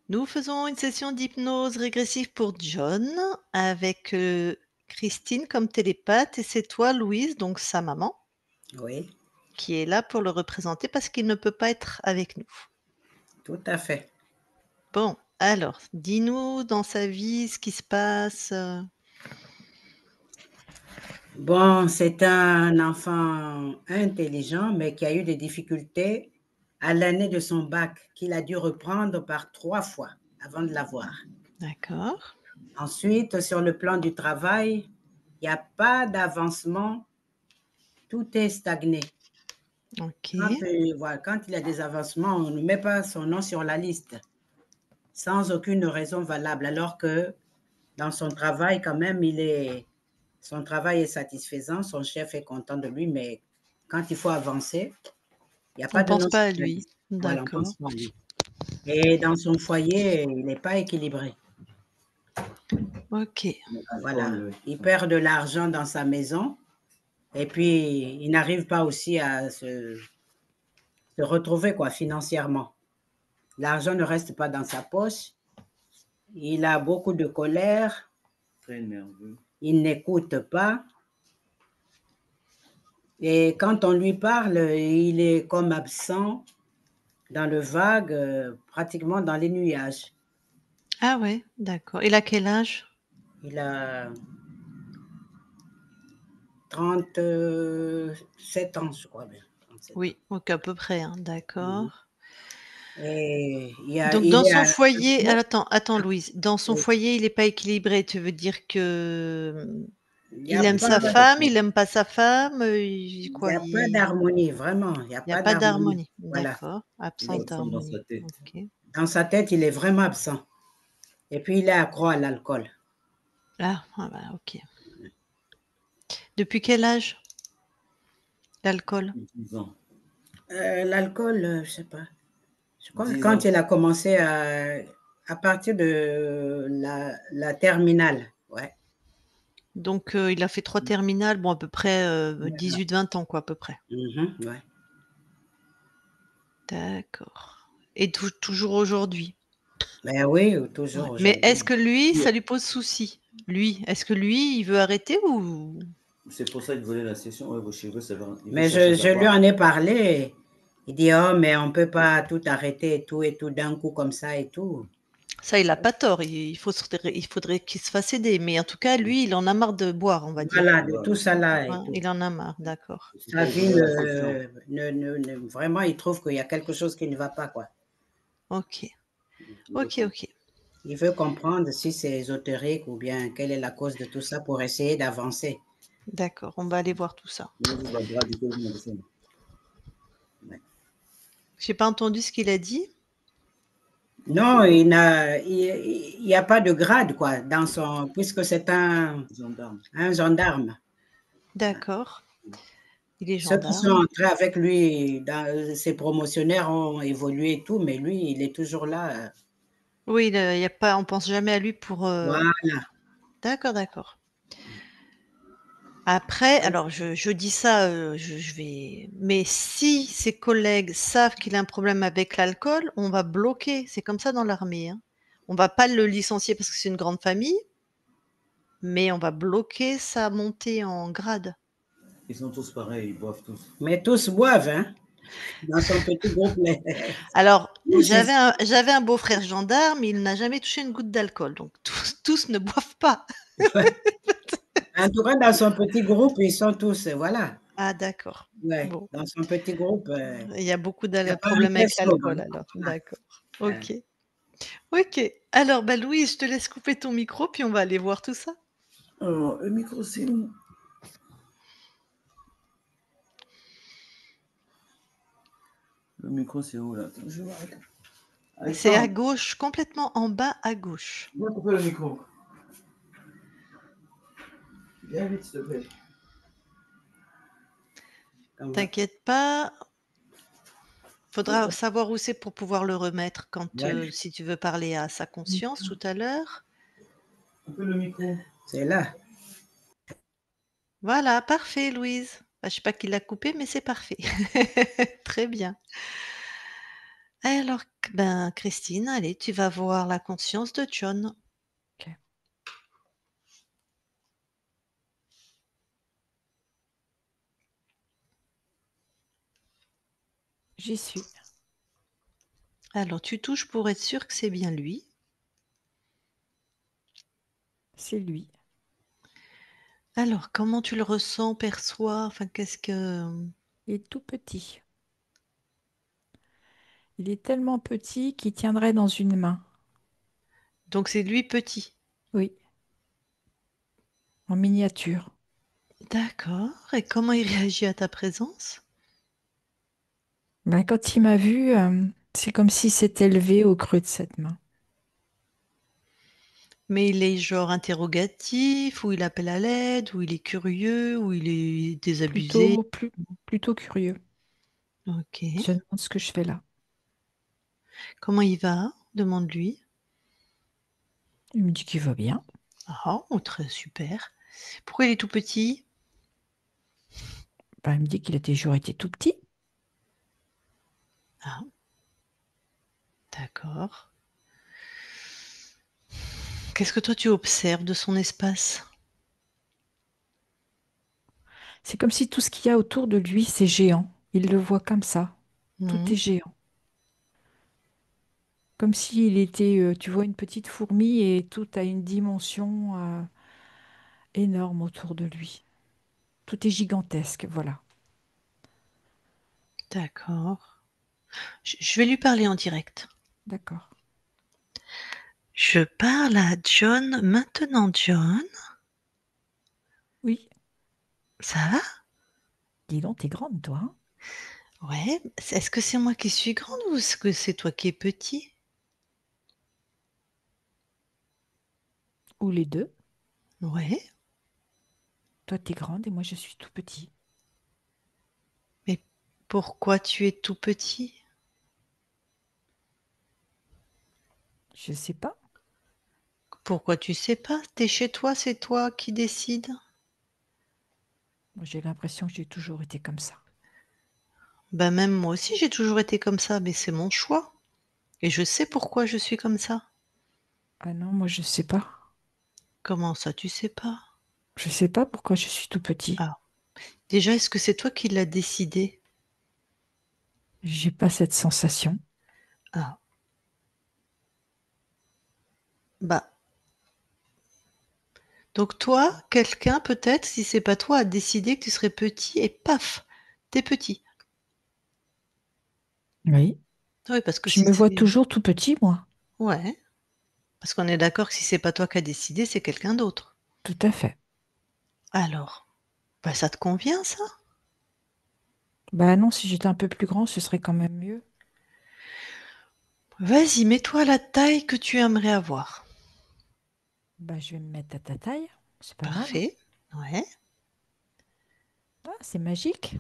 Nous faisons une session d'hypnose régressive pour John avec, Christine comme télépathe et c'est toi, Louise, donc sa maman, Oui, qui est là pour le représenter parce qu'il ne peut pas être avec nous. tout à fait. Bon, alors, dis-nous dans sa vie ce qui se passe, Bon, c'est un enfant intelligent, mais qui a eu des difficultés à l'année de son bac, qu'il a dû reprendre par 3 fois avant de l'avoir. D'accord, Ensuite, sur le plan du travail, il n'y a pas d'avancement, tout est stagné. OK. Voilà, quand il y a des avancements, on ne met pas son nom sur la liste, sans aucune raison valable, alors que dans son travail, quand même, son travail est satisfaisant, son chef est content de lui, mais quand il faut avancer, il n'y a On pas de pense nom pas sur à la lui. liste. Voilà, on D'accord. pense pas à lui. Et dans son foyer, il n'est pas équilibré. OK. Voilà, il perd de l'argent dans sa maison et puis il n'arrive pas aussi à se retrouver quoi, financièrement. L'argent ne reste pas dans sa poche. Il a beaucoup de colère. Très nerveux. Il n'écoute pas. Et quand on lui parle, il est comme absent dans le vague, pratiquement dans les nuages. Ah ouais, d'accord. Il a quel âge? Il a 37 ans, je crois bien. 37 ans. Oui, donc à peu près, hein, Mhm. d'accord. Et Donc il dans est son à foyer attends Louise, dans son oui. foyer, il est pas équilibré, tu veux dire que, Il n'y il a aime pas, sa femme, il aime pas sa femme, il il y quoi? a pas d'harmonie, vraiment, il n'y a Il y a pas pas d'harmonie. d'harmonie. Voilà. D'accord, Il est absence absent dans d'harmonie. sa tête. OK. Dans sa tête, il est vraiment absent. Et puis, il est accro à l'alcool. Ah bah, OK. Depuis quel âge, l'alcool? 10 ans. L'alcool, je sais pas. Je crois que 10 quand ans. il a commencé à partir de la terminale, ouais. Donc il a fait 3 terminales, bon à peu près, Voilà. 18-20 ans quoi, à peu près. Mhm, ouais. D'accord et toujours aujourd'hui? Ben oui, toujours Ouais, mais est-ce aujourd'hui. que lui, ça lui pose souci? Lui, est-ce que lui, il veut arrêter ou? C'est pour ça qu'il voulait la session. Ouais, vos cheveux, il veut Mais chercher à je lui savoir. en ai parlé. Il dit, oh, mais on peut pas tout arrêter et tout d'un coup comme ça et tout. Ça, il a pas tort, il faudrait qu'il se fasse aider, mais en tout cas, lui, il en a marre de boire, on va dire. Voilà, de tout ça là et Hein, tout. il en a marre, d'accord. C'est Sa pourquoi il vie, voulait la session. vraiment, il trouve qu'il y a quelque chose qui ne va pas, quoi. OK. Il veut OK, comprendre. OK. Il veut comprendre si c'est ésotérique ou bien quelle est la cause de tout ça pour essayer d'avancer. D'accord, on va aller voir tout ça. Ouais. J'ai pas entendu ce qu'il a dit? Non, il n'y a pas de grade, quoi, puisque c'est Gendarme. un gendarme. D'accord. Il est Ceux qui sont gendarme. entrés avec lui, ses promotionnaires ont évolué et tout, mais lui, il est toujours là. Oui, il y a pas on pense jamais à lui pour, Voilà. d'accord, d'accord. Après, alors je dis ça, je vais mais si ses collègues savent qu'il a un problème avec l'alcool, on va bloquer. C'est comme ça dans l'armée, hein. On va pas le licencier parce que c'est une grande famille, mais on va bloquer sa montée en grade. Ils sont tous pareils, ils boivent tous. Mais tous boivent, hein, dans son petit groupe. Alors, Tous, j'avais un beau-frère gendarme, il n'a jamais touché une goutte d'alcool, donc tous ne boivent pas. en tout cas, dans son petit groupe, ils sont tous, voilà. Ah d'accord. Ouais, Bon, dans son petit groupe, il y a beaucoup il n'y a pas un problèmes très avec sobre, l'alcool hein. alors. Voilà. D'accord. OK. OK. Alors, bah, Louise, je te laisse couper ton micro, puis on va aller voir tout ça. Alors, le micro, c'est où? Le micro, c'est où là? Attends, je vais voir. C'est à Alexandre, gauche, complètement en bas à gauche. viens couper le micro. Viens vite, s'il te plaît. T'inquiète pas, faudra savoir où c'est pour pouvoir le remettre quand, Ouais, si tu veux parler à sa conscience tout à l'heure. Couper le micro. c'est là. Voilà, parfait Louise. Bah, je sais pas qui l'a coupé, mais c'est parfait. Très bien. Alors, ben, Christine, allez, tu vas voir la conscience de John. Ok. J'y suis. Alors, tu touches pour être sûr que c'est bien lui. C'est lui. Alors, comment tu le ressens, perçois? Enfin, qu'est-ce que... Il est tout petit. Il est tellement petit qu'il tiendrait dans une main. Donc, c'est lui petit. Oui, en miniature. D'accord. Et comment il réagit à ta présence? Ben, quand il m'a vu, c'est comme s'il s'était levé au creux de cette main. Mais il est genre interrogatif, ou il appelle à l'aide, ou il est curieux, ou il est désabusé. Plutôt curieux. Ok. Je me demande ce que je fais là. Comment il va? Demande-lui. Il me dit qu'il va bien. Ah, oh, très super. Pourquoi il est tout petit? Ben, il me dit qu'il a toujours été tout petit. Ah, d'accord. Qu'est-ce que toi tu observes de son espace? C'est comme si tout ce qu'il y a autour de lui, c'est géant. Il le voit comme ça. Tout est Mhm. géant. Comme s'il était, tu vois, une petite fourmi et tout a une dimension énorme autour de lui. Tout est gigantesque, voilà. D'accord. Je vais lui parler en direct. D'accord. Je parle à John maintenant, John. Oui, Ça va? dis donc, t'es grande, toi, hein. Ouais. Est-ce que c'est moi qui suis grande ou est-ce que c'est toi qui es petit? Ou les deux. Ouais. Toi, t'es grande et moi, je suis tout petit. Mais pourquoi tu es tout petit? Je sais pas. Pourquoi tu sais pas? T'es chez toi, c'est toi qui décides. Moi, j'ai l'impression que j'ai toujours été comme ça. Ben même moi aussi j'ai toujours été comme ça, mais c'est mon choix. Et je sais pourquoi je suis comme ça. Ah non, moi, je sais pas. Comment ça, tu sais pas? Je sais pas pourquoi je suis tout petit. Ah, déjà, est-ce que c'est toi qui l'as décidé? J'ai pas cette sensation. Ah, bah, donc toi, quelqu'un peut-être, si c'est pas toi, a décidé que tu serais petit et paf, t'es petit. Oui. Oui, parce que Je si me vois c'est... toujours tout petit, moi. Ouais, parce qu'on est d'accord que si c'est pas toi qui as décidé, c'est quelqu'un d'autre. Tout à fait. Alors, bah ça te convient ça? Bah non, si j'étais un peu plus grand, ce serait quand même mieux. Vas-y, mets-toi la taille que tu aimerais avoir. Bah, je vais me mettre à ta taille. C'est pas mal, hein. Parfait. Ouais, Ah, c'est magique.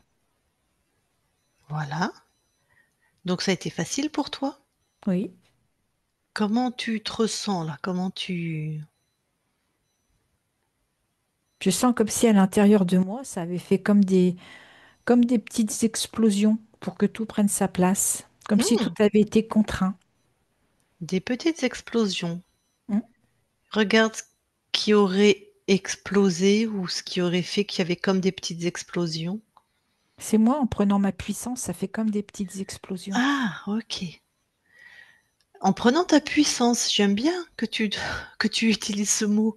voilà. Donc ça a été facile pour toi? Oui. Comment tu te ressens là? Comment tu... Je sens comme si à l'intérieur de moi, ça avait fait comme des petites explosions pour que tout prenne sa place. Comme si tout Hmm, avait été contraint. des petites explosions. Hmm. Regarde ce qui aurait explosé ou ce qui aurait fait qu'il y avait comme des petites explosions. C'est moi, en prenant ma puissance, ça fait comme des petites explosions. Ah, ok. En prenant ta puissance, j'aime bien que tu utilises ce mot,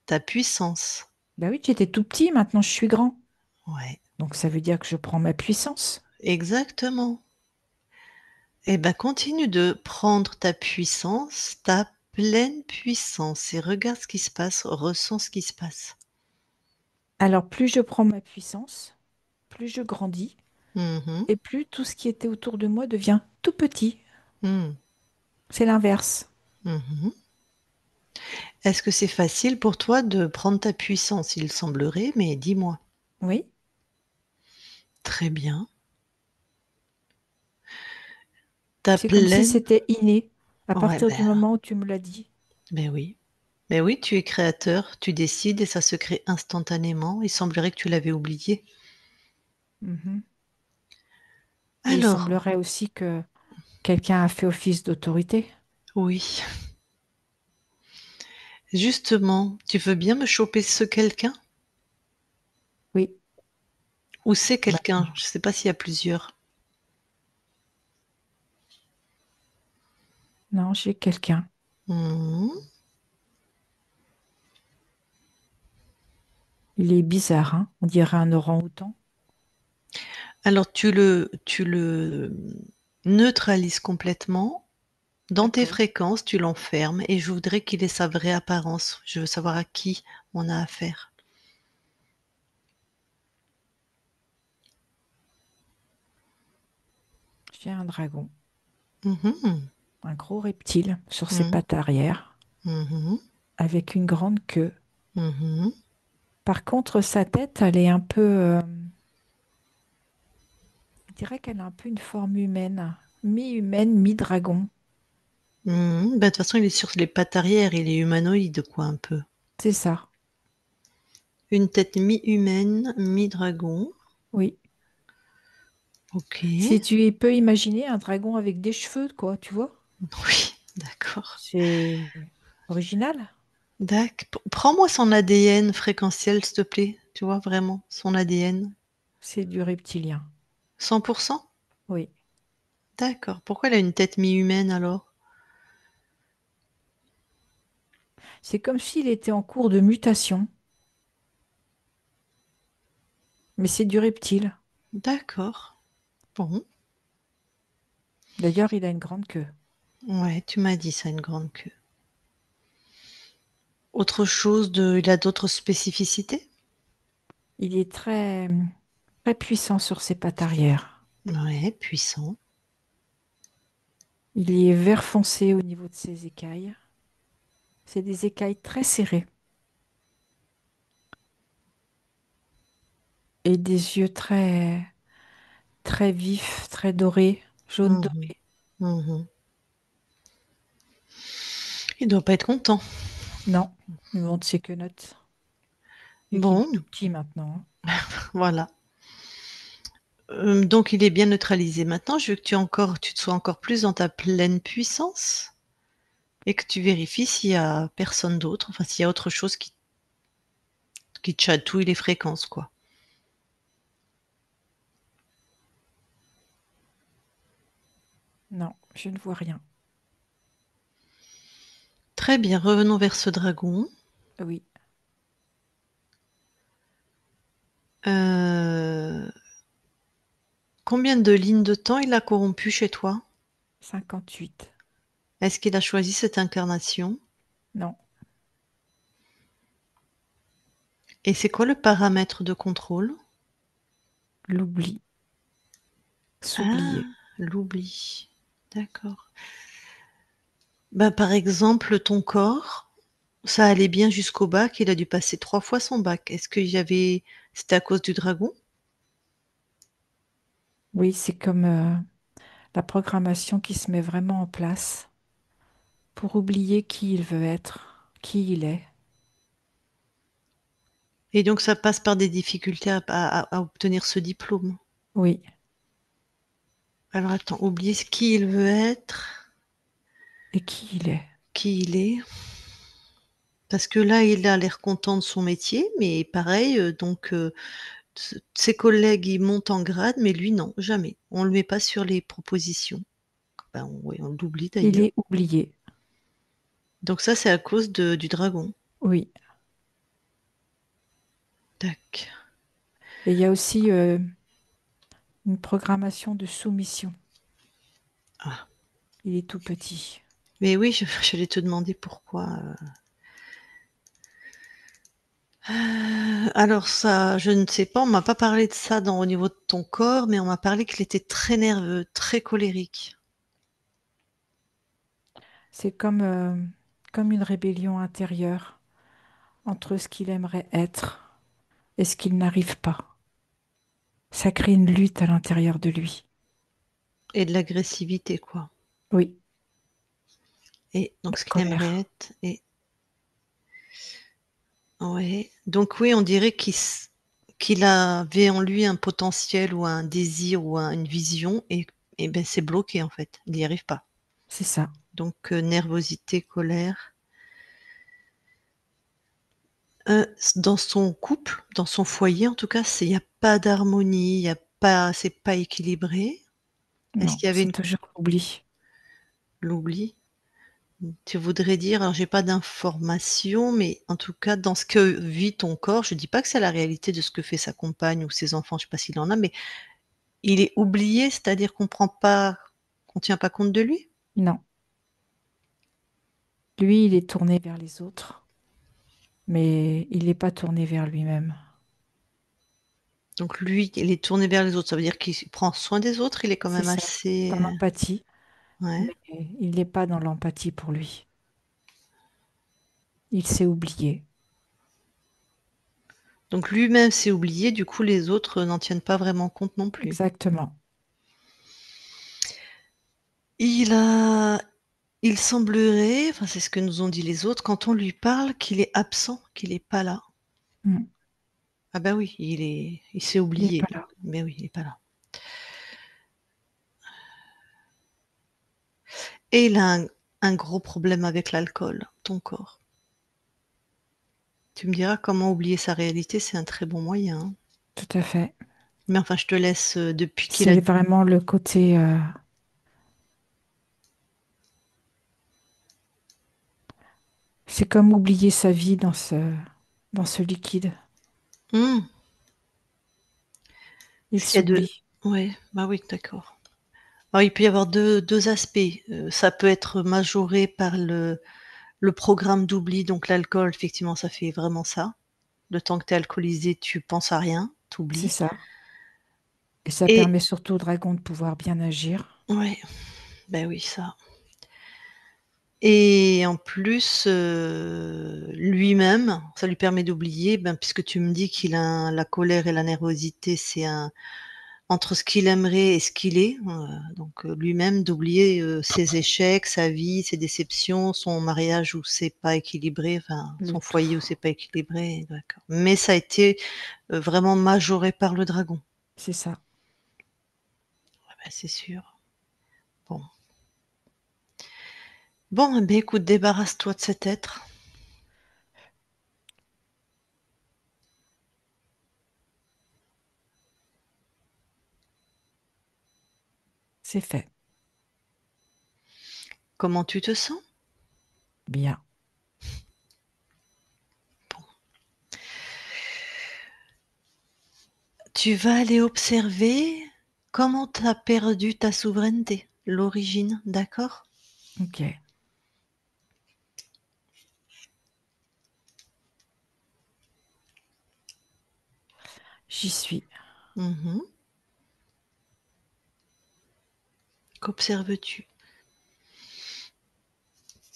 ta puissance. Bah oui, j'étais tout petit, maintenant je suis grand. Ouais, Donc ça veut dire que je prends ma puissance. exactement. Eh ben, continue de prendre ta puissance, ta pleine puissance, et regarde ce qui se passe, ressens ce qui se passe. Alors plus je prends ma puissance, plus je grandis, Mhm, et plus tout ce qui était autour de moi devient tout petit. mhm, C'est l'inverse. mhm. Est-ce que c'est facile pour toi de prendre ta puissance? Il semblerait, mais dis-moi. Oui, Très bien. Ta c'est comme si pleine... c'était inné à Ouais, partir du moment où tu me l'as dit. ben oui. Mais oui, tu es créateur, tu décides et ça se crée instantanément. Il semblerait que tu l'avais oublié. Mhm. Et il Alors, semblerait aussi que Quelqu'un a fait office d'autorité? Oui. Justement, tu veux bien me choper ce quelqu'un? Oui. Ou c'est Bah, quelqu'un? Je sais pas s'il y a plusieurs. non, j'ai quelqu'un. Mmh. Il est bizarre, hein? On dirait un orang-outan. Alors tu le neutralises complètement. Dans tes D'accord. fréquences, tu l'enfermes et je voudrais qu'il ait sa vraie apparence. Je veux savoir à qui on a affaire. J'ai un dragon, Mmh. un gros reptile sur ses Mmh. pattes arrière, Mmh. avec une grande queue. Mmh. Par contre, sa tête, elle est un peu, je dirais qu'elle a un peu une forme humaine, mi-humaine, mi-dragon. Bah, de toute façon, il est sur les pattes arrière, il est humanoïde, quoi, un peu. C'est ça, Une tête mi-humaine, mi-dragon. oui. OK. Si tu peux imaginer un dragon avec des cheveux, quoi, tu vois? Oui, d'accord. C'est original. Prends-moi son ADN fréquentiel, s'il te plaît. Tu vois, vraiment, son ADN. C'est du reptilien. 100%? Oui. D'accord. Pourquoi elle a une tête mi-humaine alors? C'est comme s'il était en cours de mutation, mais c'est du reptile. D'accord. Bon. D'ailleurs, il a une grande queue. Ouais, tu m'as dit ça, une grande queue. Autre chose de... Il a d'autres spécificités? Il est très, très puissant sur ses pattes arrière. Ouais, puissant. Il est vert foncé au niveau de ses écailles. C'est des écailles très serrées et des yeux très, très vifs, très dorés, jaune Mhm. doré. Mhm. Il doit pas être content. Non, il montre ses quenottes. Et qu'il est Bon, tout petit maintenant, hein. voilà. Donc il est bien neutralisé. Maintenant, je veux que tu te sois encore plus dans ta pleine puissance et que tu vérifies s'il y a personne d'autre, enfin s'il y a autre chose qui te chatouille les fréquences, quoi. Non, je ne vois rien. Très bien, revenons vers ce dragon. Oui, Euh, Combien de lignes de temps il a corrompu chez toi? 58. Est-ce qu'il a choisi cette incarnation? Non, Et c'est quoi le paramètre de contrôle? l'oubli, Ah, s'oublier. l'oubli. D'accord. Ben, par exemple, ton corps, ça allait bien jusqu'au bac, il a dû passer 3 fois son bac. Est-ce qu'il y avait c'était à cause du dragon? Oui, c'est comme la programmation qui se met vraiment en place pour oublier qui il veut être, qui il est. Et donc ça passe par des difficultés à obtenir ce diplôme? Oui, Alors attends, oublier qui il veut être, et qui il est. qui il est. Parce que là, il a l'air content de son métier, mais pareil, donc ses collègues, ils montent en grade, mais lui non, jamais. On le met pas sur les propositions. Ben, oui, on l'oublie Il d'ailleurs. est oublié. Donc ça, c'est à cause du dragon. Oui. Tac. Et il y a aussi une programmation de soumission. Ah. Il est tout petit. Mais oui, j'allais te demander pourquoi. Alors ça, je ne sais pas, on m'a pas parlé de ça au niveau de ton corps, mais on m'a parlé qu'il était très nerveux, très colérique. C'est comme une rébellion intérieure entre ce qu'il aimerait être et ce qu'il n'arrive pas. Ça crée une lutte à l'intérieur de lui. Et de l'agressivité, quoi. Oui, Et la donc ce qu'il aimerait colère. être. Et ouais. Donc oui, on dirait qu'il avait en lui un potentiel ou un désir ou une vision, et et ben c'est bloqué en fait. Il n'y arrive pas. C'est ça. Donc nervosité, colère. Dans son couple, dans son foyer en tout cas, il y a pas d'harmonie, il y a pas c'est pas équilibré. Est-ce Non, qu'il y avait c'est toujours l'oubli. l'oubli? Tu voudrais dire, alors j'ai pas d'informations, mais en tout cas dans ce que vit ton corps, je dis pas que c'est la réalité de ce que fait sa compagne ou ses enfants, je sais pas s'il en a, mais il est oublié, c'est-à-dire qu'on tient pas compte de lui? Non. Lui, il est tourné vers les autres, mais il n'est pas tourné vers lui-même. Donc lui, il est tourné vers les autres, ça veut dire qu'il prend soin des autres, il est quand C'est même ça, assez, dans l'empathie, ouais. mais il n'est pas dans l'empathie pour lui. Il s'est oublié. Donc lui-même s'est oublié, du coup les autres n'en tiennent pas vraiment compte non plus. Exactement. Il a il semblerait, enfin c'est ce que nous ont dit les autres, quand on lui parle, qu'il est absent, qu'il est pas là. Mm. Ah bah oui, il s'est Il n'est oublié pas lui. là. Mais oui, il est pas là. Et il a un gros problème avec l'alcool, ton corps. Tu me diras comment oublier sa réalité, c'est un très bon moyen, hein. Tout à fait. Mais enfin, je te laisse, depuis qu'il a C'est vraiment le côté. C'est comme oublier sa vie dans ce liquide. mmh, Il ce qu'il y a de s'oublie. ouais, bah oui, d'accord. Alors il peut y avoir deux aspects, ça peut être majoré par le programme d'oubli, donc l'alcool, effectivement, ça fait vraiment ça. Le temps que tu es alcoolisé, tu penses à rien, tu C'est oublies ça. Et ça et permet surtout au dragon de pouvoir bien agir. ouais, bah oui, ça. Et en plus, lui-même, ça lui permet d'oublier, ben, puisque tu me dis qu'il a la colère et la nervosité, c'est un entre ce qu'il aimerait et ce qu'il est, donc lui-même d'oublier, ses échecs, sa vie, ses déceptions, son mariage où c'est pas équilibré, enfin, Le son tout. foyer où c'est pas équilibré, d'accord. Mais ça a été, vraiment majoré par le dragon. C'est ça. Ah bah, c'est sûr. Bon. Bon, eh beh, écoute, débarrasse-toi de cet être. C'est fait. Comment tu te sens? Bien. Tu vas aller observer comment tu as perdu ta souveraineté, l'origine, d'accord? Ok. J'y suis. Mmh. Qu'observes-tu?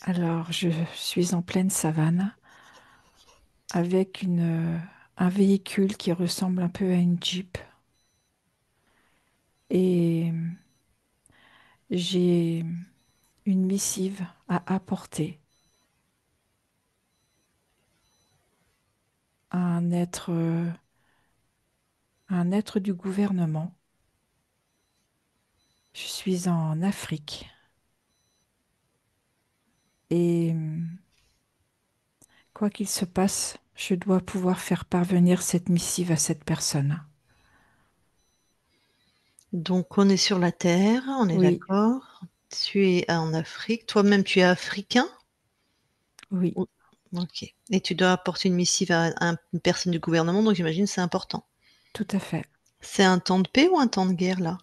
Alors, je suis en pleine savane avec un véhicule qui ressemble un peu à une Jeep. Et j'ai une missive à apporter à un être du gouvernement. Je suis en Afrique et quoi qu'il se passe, je dois pouvoir faire parvenir cette missive à cette personne. Donc on est sur la terre, on est Oui, d'accord. Tu es en Afrique. Toi-même, tu es africain? oui, Ou OK, et tu dois apporter une missive à une personne du gouvernement, donc j'imagine c'est important. tout à fait. C'est un temps de paix ou un temps de guerre là?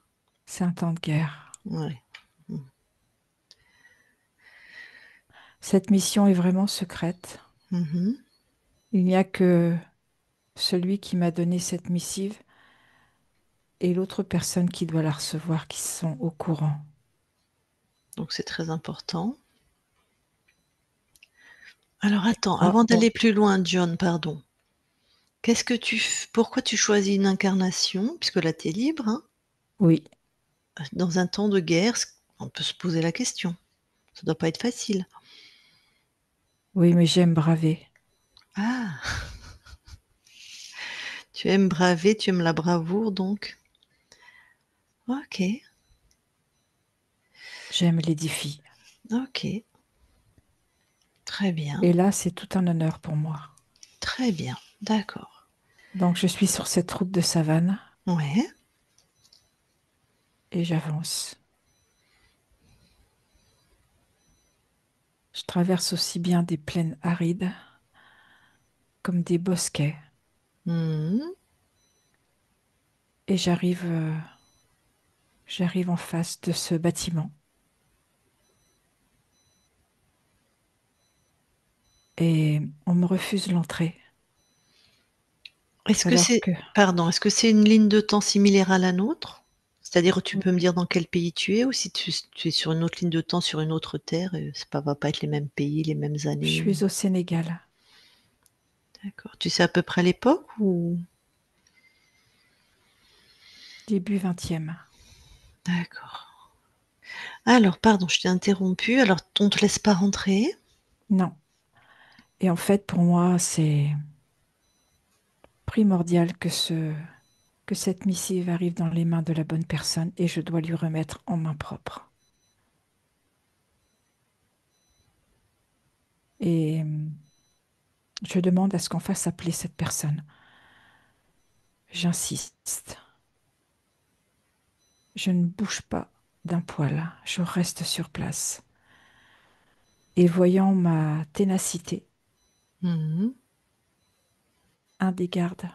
C'est un temps de guerre. Ouais. Mmh. Cette mission est vraiment secrète. Mmh. Il n'y a que celui qui m'a donné cette missive et l'autre personne qui doit la recevoir qui sont au courant. Donc c'est très important. Alors attends, Ah, avant bon, d'aller plus loin, John, pardon. Qu'est-ce que tu f Pourquoi tu choisis une incarnation? Puisque là, tu es libre, hein, oui, dans un temps de guerre, on peut se poser la question. Ça doit pas être facile. oui, mais j'aime braver. Ah! Tu aimes braver, tu aimes la bravoure donc? OK. J'aime les défis. Ok, très bien, Et là, c'est tout un honneur pour moi. très bien, d'accord. Donc, je suis sur cette route de savane Ouais. et j'avance. Je traverse aussi bien des plaines arides comme des bosquets. Mhm. Et j'arrive en face de ce bâtiment. Et on me refuse l'entrée. Est-ce que Alors c'est, que pardon, est-ce que c'est une ligne de temps similaire à la nôtre? C'est-à-dire, tu peux me dire dans quel pays tu es ou si tu es sur une autre ligne de temps, sur une autre terre, ça va pas être les mêmes pays, les mêmes je années. suis au Sénégal, D'accord. Tu sais à peu près l'époque ou? début 20e. D'accord. Alors, pardon, je t'ai interrompu. Alors, on te laisse pas rentrer? Non. Et en fait, pour moi, c'est primordial que cette missive arrive dans les mains de la bonne personne et je dois lui remettre en main propre. Et je demande à ce qu'on fasse appeler cette personne. J'insiste. Je ne bouge pas d'un poil. Je reste sur place. Et voyant ma ténacité, Mhm. un des gardes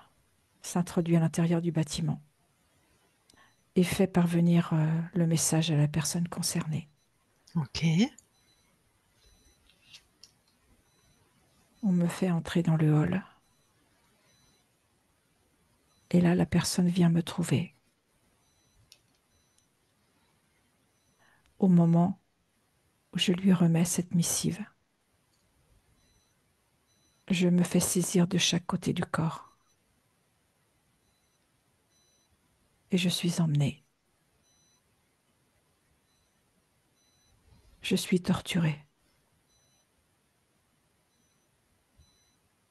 s'introduit à l'intérieur du bâtiment et fait parvenir le message à la personne concernée. Ok. On me fait entrer dans le hall. Et là, la personne vient me trouver. Au moment où je lui remets cette missive, je me fais saisir de chaque côté du corps et je suis emmenée. Je suis torturée.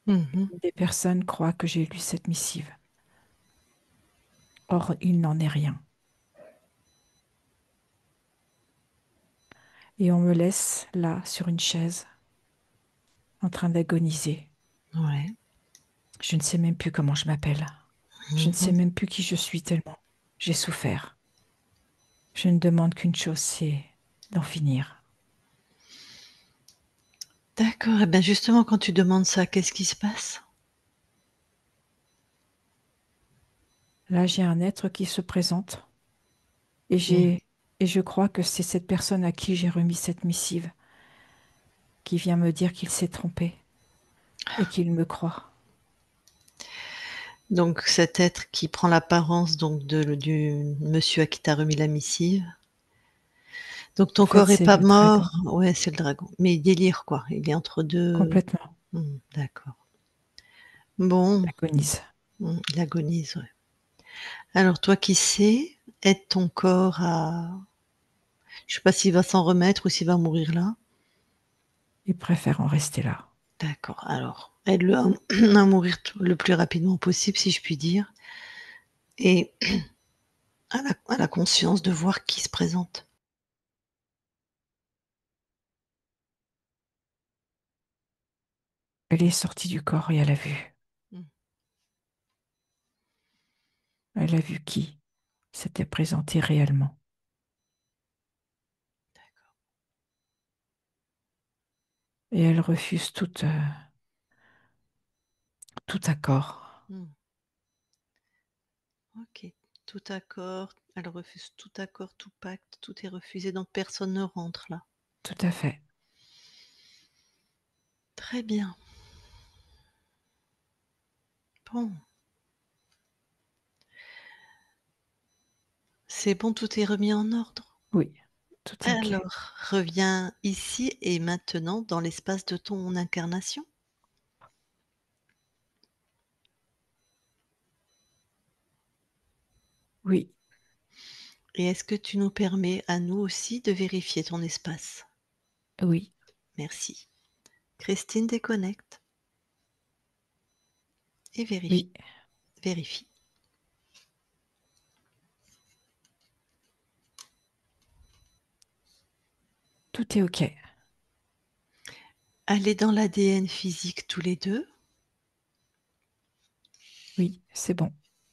Mhm. Des personnes croient que j'ai lu cette missive. Or, il n'en est rien. Et on me laisse là, sur une chaise, en train d'agoniser. Ouais. Je ne sais même plus comment je m'appelle. Je ne sais Mhm. même plus qui je suis tellement j'ai souffert. Je ne demande qu'une chose, c'est d'en finir. D'accord. Et bien justement, quand tu demandes ça, qu'est-ce qui se passe? Là, j'ai un être qui se présente et Et- et je crois que c'est cette personne à qui j'ai remis cette missive qui vient me dire qu'il s'est trompé et qu'il me croit. Donc cet être qui prend l'apparence donc du monsieur à qui t'as remis la missive. Donc En ton fait, corps est c'est pas le dragon, mort. Ouais, c'est le dragon. Mais il délire quoi. Il est entre deux. complètement. D'accord. Bon, Agonise. il agonise, ouais. Alors toi qui sais, aide ton corps à. Je sais pas s'il va s'en remettre ou s'il va mourir là. Il préfère en rester là. D'accord. Alors aide-le à, à mourir le plus rapidement possible, si je puis dire, et à la conscience de voir qui se présente. Elle est sortie du corps et elle a vu. Mm. Elle a vu qui s'était présenté réellement. Et elle refuse tout accord. Mm. Ok. Tout accord. Elle refuse tout accord, tout pacte, tout est refusé, donc personne ne rentre là. Tout à fait. Très bien. Bon. C'est bon, tout est remis en ordre. Oui, tout est OK. Alors, reviens ici et maintenant dans l'espace de ton incarnation. Oui, Et est-ce que tu nous permets à nous aussi de vérifier ton espace? oui, Merci. Christine déconnecte et vérifie. oui. Vérifie. Tout est OK. Allez dans l'ADN physique tous les 2. Oui, c'est bon.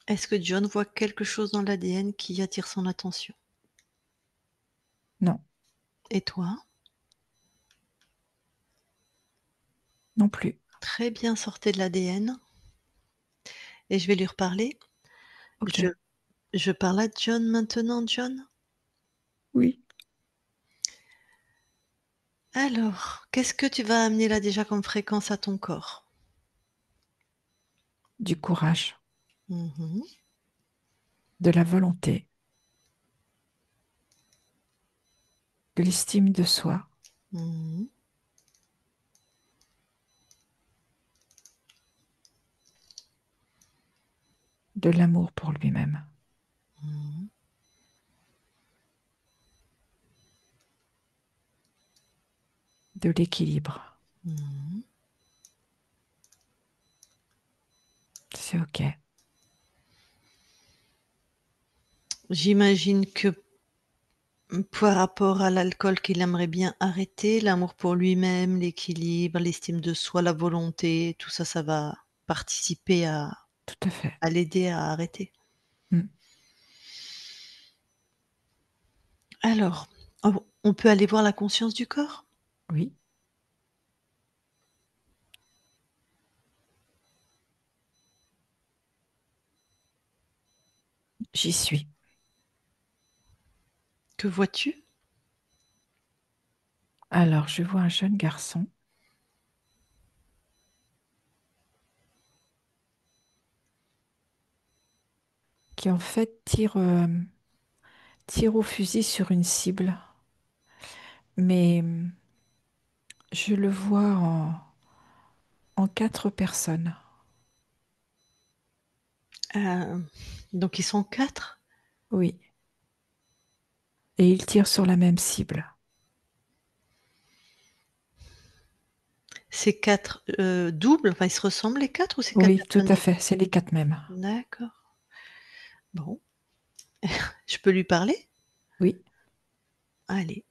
Est-ce que John voit quelque chose dans l'ADN qui attire son attention? Non, Et toi? non plus. Très bien, sortez de l'ADN et je vais lui reparler. OK. Je je parle à John maintenant, John? Oui. Alors, qu'est-ce que tu vas amener là déjà comme fréquence à ton corps? Du courage, Mmh. de la volonté, de l'estime de soi, Mmh. de l'amour pour lui-même, Mmh. de l'équilibre. Mmh. C'est OK. J'imagine que, par rapport à l'alcool qu'il aimerait bien arrêter, l'amour pour lui-même, l'équilibre, l'estime de soi, la volonté, tout ça, ça va participer Tout à fait. à l'aider à arrêter. Mmh. Alors, on peut aller voir la conscience du corps? Oui, j'y suis. Que vois-tu? Alors, je vois un jeune garçon qui en fait tire au fusil sur une cible, mais je le vois en 4 personnes. Heu, donc ils sont 4. Oui, et il tire sur la même cible. C'est 4 doubles? Enfin, ils se ressemblent les 4 ou c'est 4 Oui, tout personnes à différentes? fait, c'est les 4 mêmes. D'accord. Bon, je peux lui parler? Oui, Allez.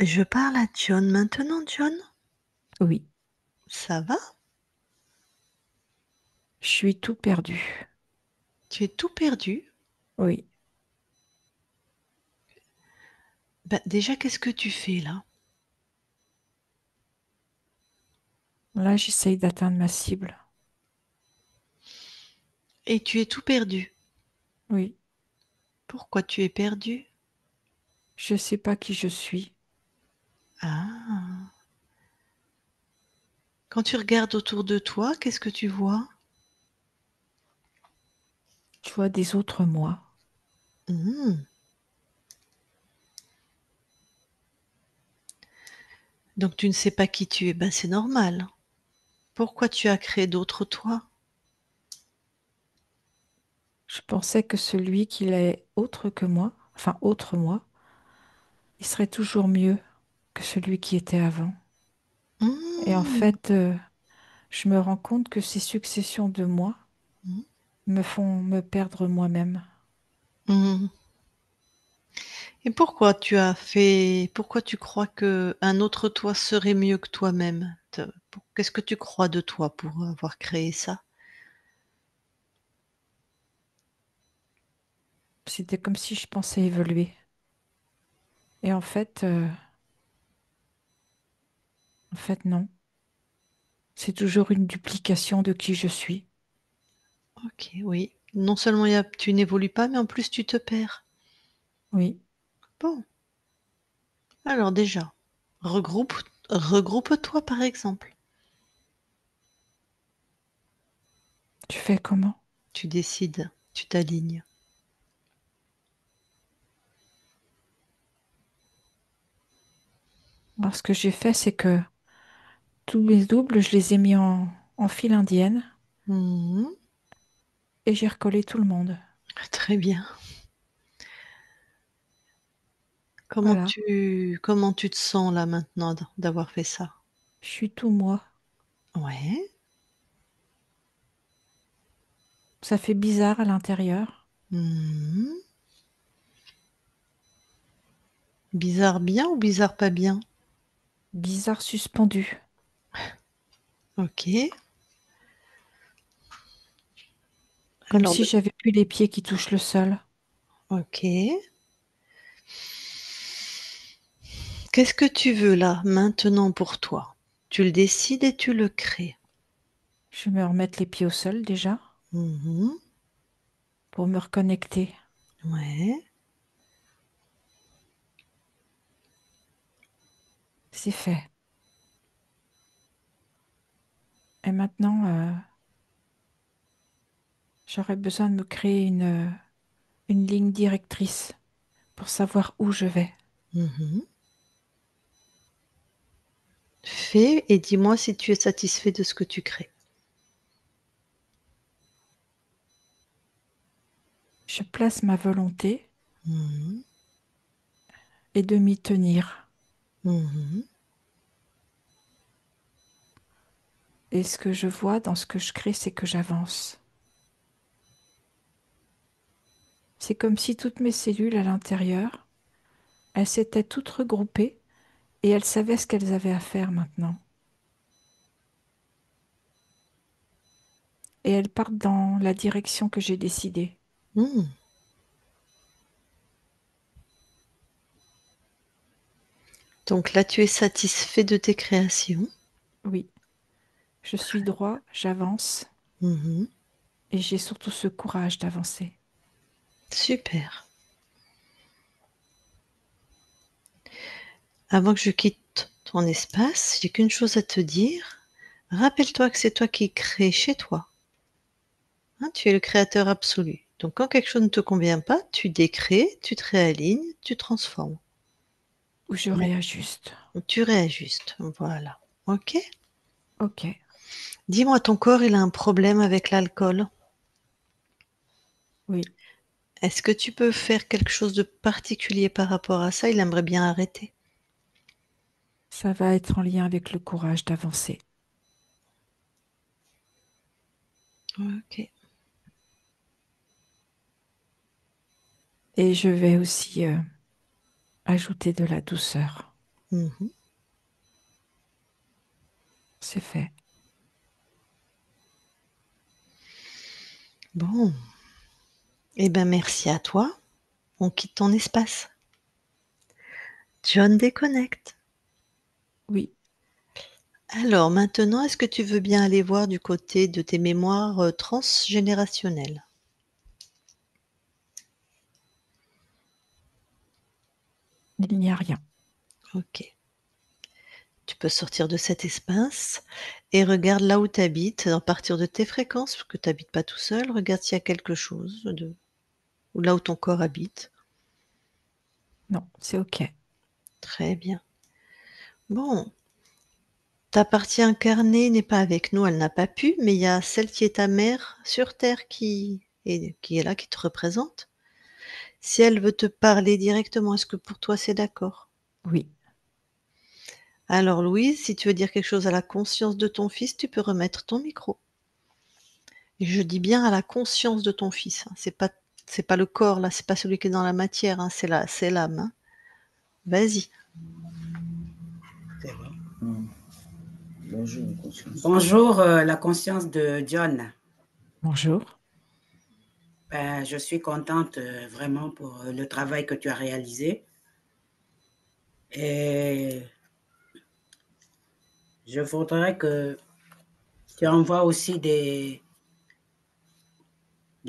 Je parle à John maintenant, John? oui, Ça va? je suis tout perdu. Tu es tout perdu? Oui, Bah, déjà, qu'est-ce que tu fais là? là, j'essaye d'atteindre ma cible. Et tu es tout perdu. Oui, Pourquoi tu es perdu? je sais pas qui je suis. Ah! Quand tu regardes autour de toi, qu'est-ce que tu vois? Je vois des autres moi. Mmh. Donc tu ne sais pas qui tu es. Ben, c'est normal. Pourquoi tu as créé d'autres toi? Je pensais que celui qui est autre que moi, enfin autre moi, il serait toujours mieux que celui qui était avant. Et en Mmh. fait, je me rends compte que ces successions de moi Mmh. me font me perdre moi-même. Mmh. Et pourquoi tu crois qu'un autre toi serait mieux que toi-même? Qu'est-ce que tu crois de toi pour avoir créé ça? C'était comme si je pensais évoluer. Et en fait non. C'est toujours une duplication de qui je suis. OK, oui. Non seulement tu n'évolues pas, mais en plus tu te perds. Oui, Bon, alors déjà, regroupe regroupe-toi par exemple. tu fais comment? Tu décides, tu t'alignes. Alors, ce que j'ai fait, c'est que tous mes doubles, je les ai mis en file indienne Mmh. et j'ai recollé tout le monde. Très bien. Voilà, Comment tu te sens là maintenant d'avoir fait ça? je suis tout moi. Ouais. Ça fait bizarre à l'intérieur. Mmh. Bizarre bien ou bizarre pas bien? Bizarre suspendu. Ok. Comme Alors, si j'avais plus les pieds qui touchent le sol. ok. Qu'est-ce que tu veux là, maintenant pour toi? Tu le décides et tu le crées. Je vais me remettre les pieds au sol déjà Mhm. pour me reconnecter. Ouais. C'est fait. Et maintenant, j'aurais besoin de me créer une ligne directrice pour savoir où je vais. Mhm. Fais et dis-moi si tu es satisfait de ce que tu crées. Je place ma volonté Mhm. et de m'y tenir. Mhm. Et ce que je vois dans ce que je crée, c'est que j'avance. C'est comme si toutes mes cellules à l'intérieur, elles s'étaient toutes regroupées et elles savaient ce qu'elles avaient à faire maintenant. Et elles partent dans la direction que j'ai décidée. Mhm. Donc là, tu es satisfait de tes créations. Oui, je suis droit, j'avance Mhm. et j'ai surtout ce courage d'avancer. Super. Avant que je quitte ton espace, j'ai qu'une chose à te dire. Rappelle-toi que c'est toi qui crées chez toi. Hein, tu es le créateur absolu. Donc quand quelque chose ne te convient pas, tu décrées, tu te réalignes, tu transformes. Où je réajuste. Tu réajustes. Voilà. Ok. Ok, Dis-moi, ton corps, il a un problème avec l'alcool. oui, Est-ce que tu peux faire quelque chose de particulier par rapport à ça? Il aimerait bien arrêter. ça va être en lien avec le courage d'avancer. Ok. Et je vais aussi ajouter de la douceur. Mhm. C'est fait. Bon. Eh ben merci à toi. On quitte ton espace. John déconnecte. Oui, Alors maintenant, est-ce que tu veux bien aller voir du côté de tes mémoires transgénérationnelles? il n'y a rien. Ok. Tu peux sortir de cet espace et regarde là où tu habites, à partir de tes fréquences, parce que tu n'habites pas tout seul, regarde s'il y a quelque chose de ou là où ton corps habite. Non, c'est ok. Très bien. Bon, ta partie incarnée n'est pas avec nous, elle n'a pas pu, mais il y a celle qui est ta mère sur terre qui est là, qui te représente. Si elle veut te parler directement, est-ce que pour toi c'est d'accord? Oui, Alors Louise, si tu veux dire quelque chose à la conscience de ton fils, tu peux remettre ton micro. Et je dis bien à la conscience de ton fils, hein. C'est pas le corps là, c'est pas celui qui est dans la matière, hein, c'est l'âme, hein. Vas-y. C'est bon. Bonjour, conscience. Bonjour, la conscience de John. bonjour. Ben, je suis contente vraiment pour le travail que tu as réalisé. Et je voudrais que tu envoies aussi des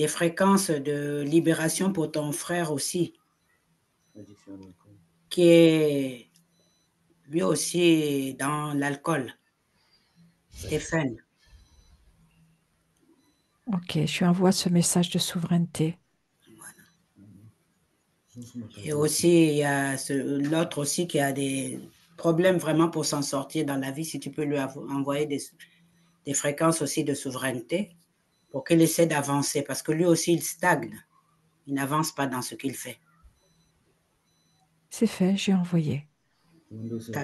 fréquences de libération pour ton frère aussi, Addiction à l'alcool. qui est lui aussi dans l'alcool, Stéphane. Ok, je lui envoie ce message de souveraineté. Et aussi, il y a l'autre aussi qui a des problèmes vraiment pour s'en sortir dans la vie. Si tu peux lui envoyer des fréquences aussi de souveraineté pour qu'il essaie d'avancer, parce que lui aussi, il stagne. Il n'avance pas dans ce qu'il fait. C'est fait, j'ai envoyé. Ta,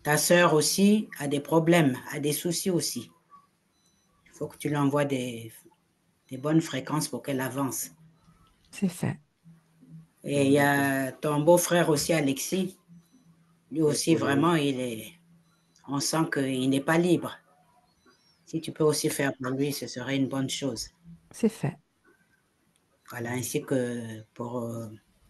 ta sœur aussi a des problèmes, a des soucis aussi. Il faut que tu lui envoies des bonnes fréquences pour qu'elle avance. C'est fait. Et il y a ton beau-frère aussi, Alexis. Lui aussi, vraiment, on sent qu'il n'est pas libre. Si tu peux aussi faire pour lui, ce serait une bonne chose. C'est fait. Voilà, ainsi que pour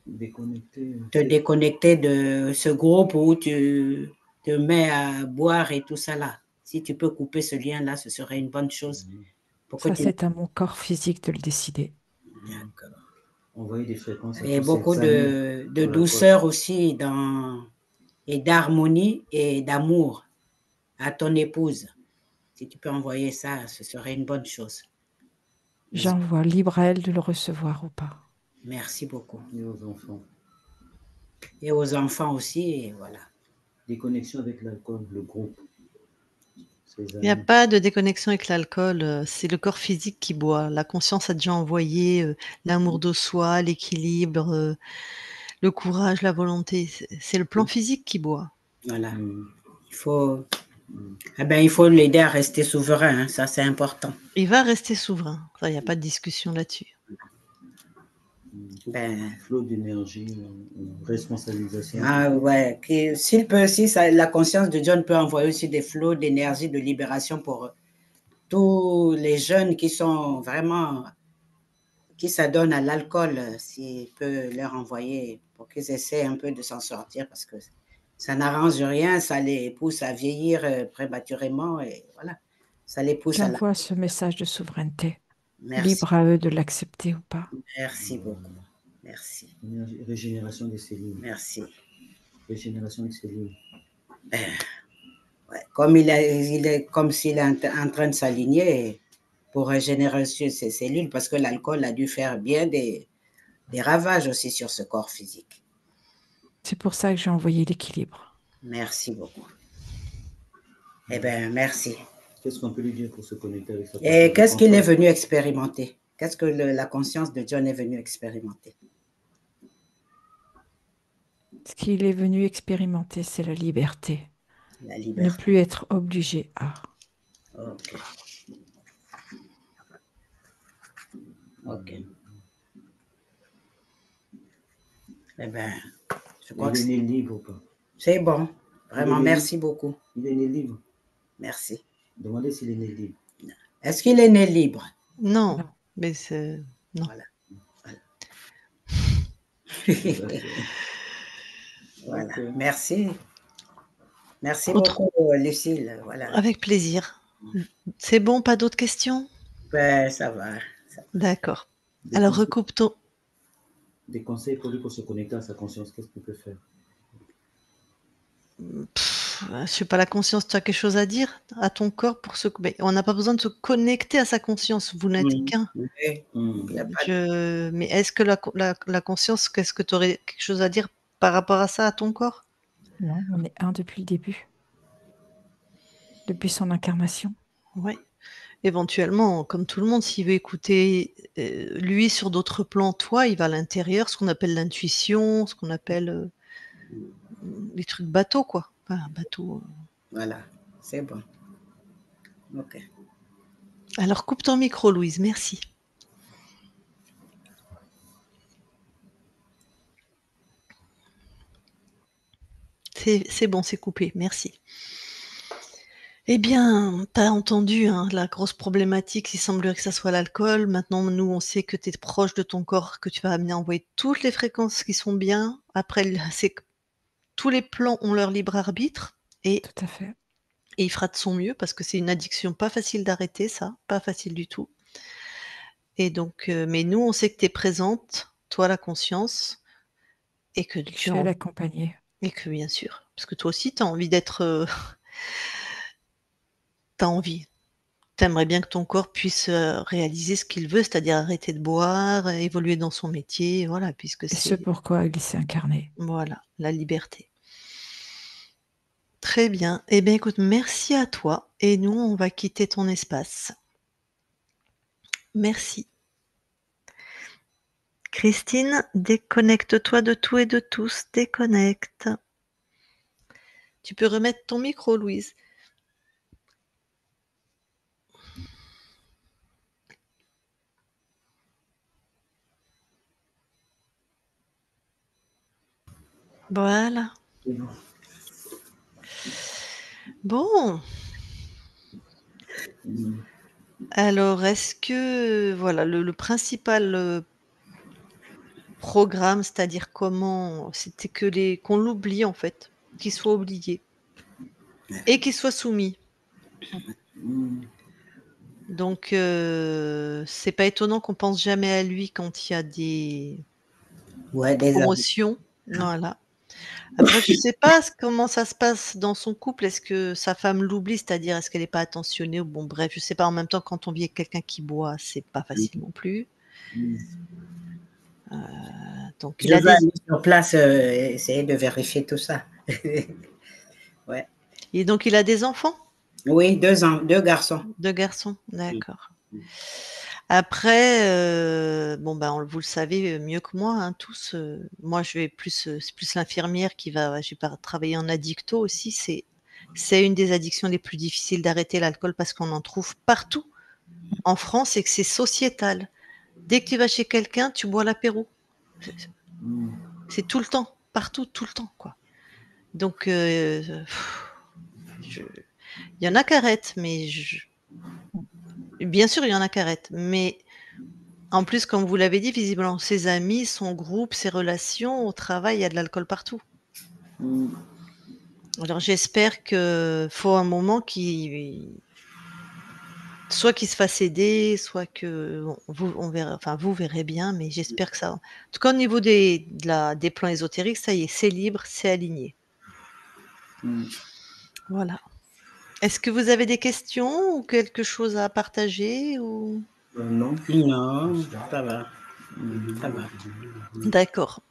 Déconnecté. te déconnecter de ce groupe où tu te mets à boire et tout ça là. Si tu peux couper ce lien-là, ce serait une bonne chose pour que Ça, tu... c'est à mon corps physique de le décider. D'accord. Envoyer des fréquences à Et tous ces beaucoup amis de dans la douceur aussi dans, et d'harmonie et d'amour à ton épouse. Si tu peux envoyer ça, ce serait une bonne chose. J'envoie libre à elle de le recevoir ou pas. Merci beaucoup. et aux enfants. Et aux enfants aussi, et voilà. Déconnexion avec l'alcool, le groupe, ses Il n'y a amis. pas de déconnexion avec l'alcool, c'est le corps physique qui boit. La conscience a déjà envoyé, l'amour de soi, l'équilibre, le courage, la volonté. C'est le plan physique qui boit. Voilà. Mm. Il faut, il faut l'aider à rester souverain, hein, ça c'est important. Il va rester souverain. Ça, il n'y a pas de discussion là-dessus. Flot d'énergie, responsabilisation. Ouais, s'il peut, si la conscience de John peut envoyer aussi des flots d'énergie, de libération pour tous les jeunes qui sont vraiment, qui s'adonnent à l'alcool, s'il peut leur envoyer pour qu'ils essaient un peu de s'en sortir parce que ça n'arrange rien, ça les pousse à vieillir prématurément et voilà, ça les pousse à la... J'envoie ce message de souveraineté. Merci, Libre à eux de l'accepter ou pas. merci beaucoup. Merci, Régénération des cellules. merci. Régénération des cellules. Ouais, comme il est comme s'il est en train de s'aligner pour régénérer ses cellules parce que l'alcool a dû faire bien des ravages aussi sur ce corps physique. C'est pour ça que j'ai envoyé l'équilibre. Merci beaucoup. Eh bien, merci. Qu'est-ce qu'on peut lui dire pour se connecter avec sa Et conscience qu'est-ce de qu'il est contrôle? venu expérimenter? Qu'est-ce que la conscience de John est venue expérimenter? Ce qu'il est venu expérimenter, c'est la liberté. La Ne liberté. plus être obligé à. Ok. Ok. Eh bien, je crois que Il est né libre ou pas? c'est bon. Vraiment, Il est né merci beaucoup. Il est né libre. Merci. Demandez s'il est né libre. Est-ce qu'il est né libre? Non, Non. mais c'est... Non. Voilà. Voilà. Ok. Merci. Merci Autre... beaucoup, Lucille. Voilà. Avec plaisir. C'est bon, pas d'autres questions? Ben, ça va. D'accord. Des Alors, conseils, recoupe ton... des conseils pour lui pour se connecter à sa conscience. Qu'est-ce qu'il peut faire? Je sais pas, la conscience, tu as quelque chose à dire à ton corps pour se... Mais on n'a pas besoin de se connecter à sa conscience, vous n'êtes qu'un. Oui, il y a pas Mais est-ce que la conscience, qu'est-ce que tu aurais quelque chose à dire par rapport à ça, à ton corps? Non, on est un depuis le début, depuis son incarnation. Oui. Éventuellement, comme tout le monde, s'il veut écouter lui sur d'autres plans, toi, il va à l'intérieur, ce qu'on appelle l'intuition, ce qu'on appelle les trucs bateaux, quoi. Enfin, bateau. Voilà, c'est bon. Ok. Alors, coupe ton micro, Louise, merci. C'est bon, c'est coupé, merci. Eh bien, tu as entendu hein, la grosse problématique, il semblerait que ça soit l'alcool. Maintenant, nous, on sait que tu es proche de ton corps, que tu vas amener à envoyer toutes les fréquences qui sont bien. Après, c'est que tous les plans ont leur libre arbitre et Tout à fait. il fera de son mieux parce que c'est une addiction pas facile d'arrêter, ça, pas facile du tout. Et donc, mais nous, on sait que tu es présente, toi, la conscience, et que Je vais l'accompagner. et que bien sûr, parce que toi aussi, tu as envie d'être, tu as envie. T'aimerais bien que ton corps puisse réaliser ce qu'il veut, c'est-à-dire arrêter de boire, évoluer dans son métier, voilà, puisque Et ce c'est pourquoi il s'est incarné. voilà, la liberté. Très bien. Eh bien, écoute, merci à toi. Et nous, on va quitter ton espace. Merci. Christine, déconnecte-toi de tout et de tous. Déconnecte. Tu peux remettre ton micro, Louise. Voilà. C'est bon. Bon, Mm. alors est-ce que voilà le principal, programme, c'est-à-dire comment c'était que les qu'on l'oublie en fait, qu'il soit oublié et qu'il soit soumis. Mm. Donc c'est pas étonnant qu'on pense jamais à lui quand il y a des Ouais, des amis. promotions. Voilà. Après je sais pas comment ça se passe dans son couple. Est-ce que sa femme l'oublie? C'est-à-dire est-ce qu'elle est pas attentionnée? Ou bon bref, je sais pas. En même temps, quand on vit avec quelqu'un qui boit, c'est pas facile non plus. Mm. Donc il Je a vais des aller sur place essayer de vérifier tout ça. Ouais. et donc il a des enfants? Oui, deux garçons. 2 garçons? D'accord. Après, bon, ben, vous le savez, mieux que moi, hein, tous, moi je vais plus, c'est plus l'infirmière qui va je vais pas travailler en addicto aussi. C'est une des addictions les plus difficiles d'arrêter l'alcool parce qu'on en trouve partout en France et que c'est sociétal. Dès que tu vas chez quelqu'un, tu bois l'apéro. C'est Mm. c'est tout le temps, partout, tout le temps, quoi. Donc je il y en a qui arrêtent, mais bien sûr, il y en a qui arrêtent, mais en plus, comme vous l'avez dit, visiblement, ses amis, son groupe, ses relations, au travail, il y a de l'alcool partout. Mm. Alors j'espère que faut un moment soit qu'il se fasse aider, soit que bon, on verra, enfin vous verrez bien, mais j'espère que ça en tout cas au niveau des plans ésotériques, ça y est, c'est libre, c'est aligné. Mm. Voilà. Est-ce que vous avez des questions ou quelque chose à partager ou? Non. Non, ça va. Ça va. D'accord.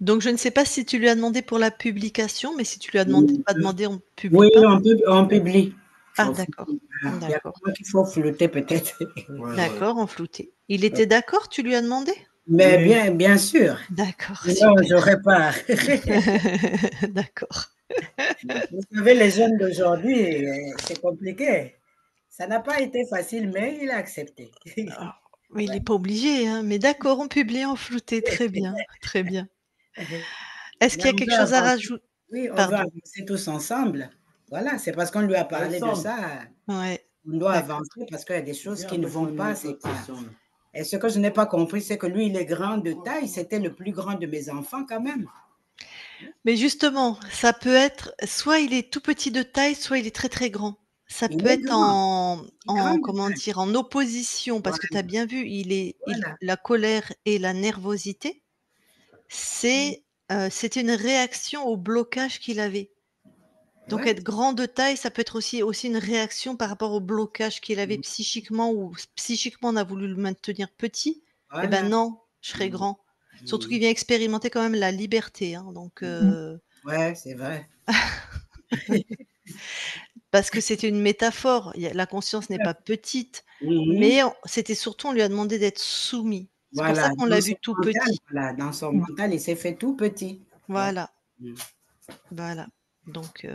Donc je ne sais pas si tu lui as demandé pour la publication, mais si tu lui as Oui, pas demandé, on publie Oui, pas? on publie. Ah on fait- d'accord, Il y a d'accord, quoi qu'il faut flouter peut-être. Ouais, ouais. d'accord, en flouté. Il était d'accord? Tu lui as demandé? Mais Oui. bien sûr. D'accord, Sinon, super. j'aurais pas. D'accord. Vous savez, les jeunes d'aujourd'hui, c'est compliqué. Ça n'a pas été facile, mais il a accepté. Oh, mais il Ouais. est pas obligé, hein, mais d'accord, on publie en flouté, très bien, très bien. Est-ce Mais qu'il y a on quelque veut chose à avancer. rajouter? Oui, on veut Pardon. avancer tous ensemble. Voilà, c'est parce qu'on lui a parlé de Ensemble. ça. Ouais, On doit d'accord. avancer parce qu'il y a des choses Viens qui ne avec vont nous, pas. notre C'est pas. session, là. Et ce que je n'ai pas compris, c'est que lui, il est grand de taille. C'était le plus grand de mes enfants quand même. Mais justement, ça peut être soit il est tout petit de taille, soit il est très, très grand. Ça Il peut est être grand, grand de comment taille. dire? En opposition parce que tu Voilà, as bien vu, voilà. la colère et la nervosité, c'était une réaction au blocage qu'il avait. Donc Ouais. être grand de taille, ça peut être aussi une réaction par rapport au blocage qu'il avait psychiquement ou psychiquement on a voulu le maintenir petit. Eh ben Voilà. non, je serai grand. Surtout qu'il vient expérimenter quand même la liberté, hein, donc Ouais, c'est vrai. parce que c'était une métaphore. La conscience n'est pas petite, Mhm. mais c'était surtout on lui a demandé d'être soumis. C'est pour ça Voilà, qu'on dans l'a son vu tout mental, petit. voilà, dans son mental, il s'est fait tout petit. Ouais. Voilà, Mm. voilà. Donc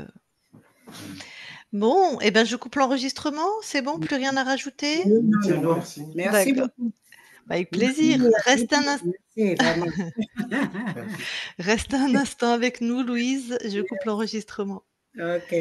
bon, et ben je coupe l'enregistrement, c'est bon? Plus rien à rajouter? Oui, non, C'est non, bon, non. merci. Merci D'accord. beaucoup. Bah, avec Merci plaisir. à tous. Merci, vraiment. Reste un instant avec nous, Louise, je coupe l'enregistrement. OK.